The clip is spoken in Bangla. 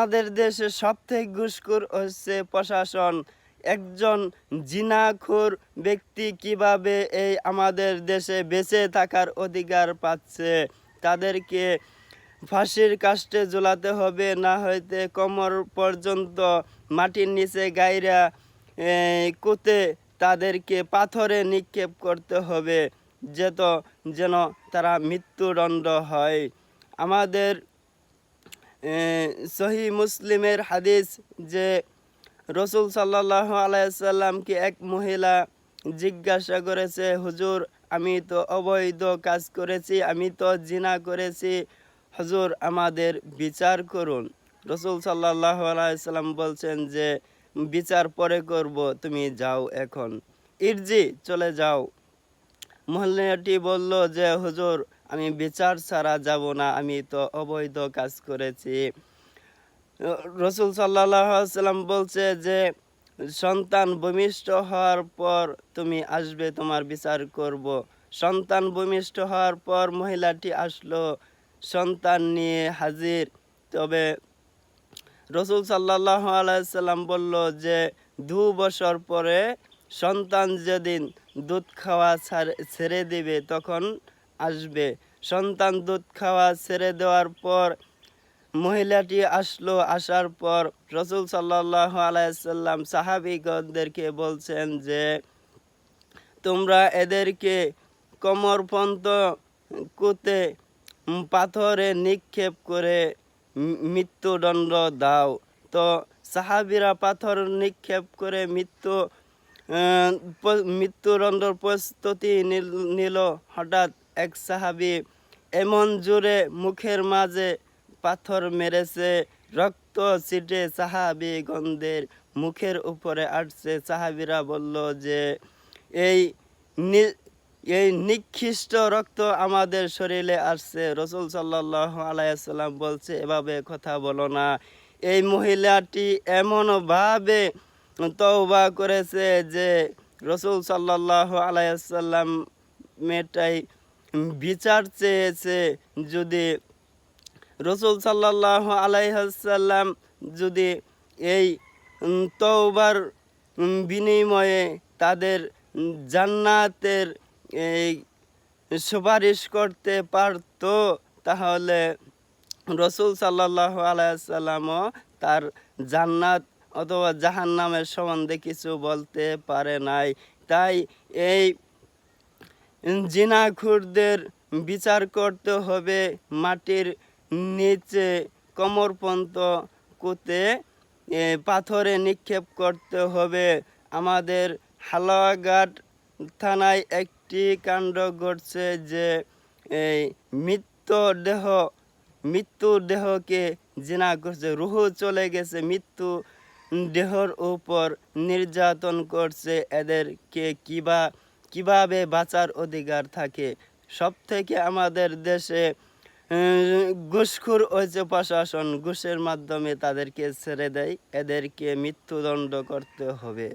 আমাদের দেশে সবথেকে ঘুষখোর হচ্ছে প্রশাসন। একজন জিনাখোর ব্যক্তি কিভাবে এই আমাদের দেশে বেঁচে থাকার অধিকার পাচ্ছে? তাদেরকে ফাঁসির কাস্টে ঝোলাতে হবে, না হইতে কোমর পর্যন্ত মাটির নিচে গাইরা কুতে তাদেরকে পাথরে নিক্ষেপ করতে হবে, যেন তারা মৃত্যুদণ্ড হয়। আমাদের সহি মুসলিমের হাদিস যে রসুল সাল্লাল্লাহু আলাইহি সাল্লামকে এক মহিলা জিজ্ঞাসা করেছে, হুজুর আমি তো অবৈধ কাজ করেছি, আমি তো জিনা করেছি, হুজুর আমাদের বিচার করুন। রসুল সাল্লাল্লাহু আলাইহি সাল্লাম বলছেন যে বিচার পরে করব, তুমি যাও এখন, ইরজি চলে যাও। মহিলাটি বলল যে হুজুর আমি বিচার ছাড়া যাব না, আমি তো অবৈধ কাজ করেছি। রসুল সাল্লাল্লাহু আলাইহি সাল্লাম বলছে যে সন্তান ভূমিষ্ঠ হওয়ার পর তুমি আসবে, তোমার বিচার করব। সন্তান ভূমিষ্ঠ হওয়ার পর মহিলাটি আসলো সন্তান নিয়ে হাজির। তবে রসুল সাল্লাল্লাহু আলাইহি সাল্লাম বলল যে 2 বছর পরে সন্তান যেদিন দুধ খাওয়া ছেড়ে দিবে তখন আসবে। সন্তান দুধ খাওয়া ছেড়ে দেওয়ার পর মহিলাটি আসলো। আসার পর রসুল সাল্লাল্লাহু আলাইহি সাল্লাম সাহাবীগণদেরকে বলছেন যে তোমরা এদেরকে কোমরপর্যন্ত কুতে পাথরে নিক্ষেপ করে মৃত্যুদণ্ড দাও। তো সাহাবীরা পাথর নিক্ষেপ করে মৃত্যুদণ্ডের প্রস্তুতি নিল। হঠাৎ এক সাহাবী এমন জোরে মুখের মাঝে পাথর মেরেছে, রক্ত ছিটে সাহাবীগণদের মুখের উপরে আসছে। সাহাবীরা বলল যে এই নিকৃষ্ট রক্ত আমাদের শরীরে আসছে। রসুল সাল্লাল্লাহু আলাইহি সাল্লাম বলছে এভাবে কথা বলো না। এই মহিলাটি এমনভাবে তওবা করেছে যে রসুল সাল্লাল্লাহু আলাইহি সাল্লাম মেয়েটাই বিচার চেয়েছে। যদি রসুল সাল্লাল্লাহু আলাইহি সাল্লাম যদি এই তওবার বিনিময়ে তাদের জান্নাতের এই সুপারিশ করতে পারত, তাহলে রসুল সাল্লাল্লাহু আলাইহি সাল্লামও তার জান্নাত অথবা জাহান্নামের সম্বন্ধে কিছু বলতে পারে নাই। তাই এই জিনাখোরদের বিচার করতে হবে, মাটির নিচে কোমরপর্যন্ত কুতে পাথরে নিক্ষেপ করতে হবে। আমাদের হালুয়াঘাট থানায় একটি কাণ্ড ঘটছে যে এই মৃত্যুদেহকে জিনা করছে, রুহ চলে গেছে, মৃত্যু দেহর উপর নির্যাতন করছে। এদেরকে কিভাবে বাঁচার অধিকার থাকে? সব থেকে আমাদের দেশে ঘুষখোর হয়েছে প্রশাসন, ঘুষের মাধ্যমে তাদেরকে ছেড়ে দেয়। এদেরকে মৃত্যুদণ্ড করতে হবে।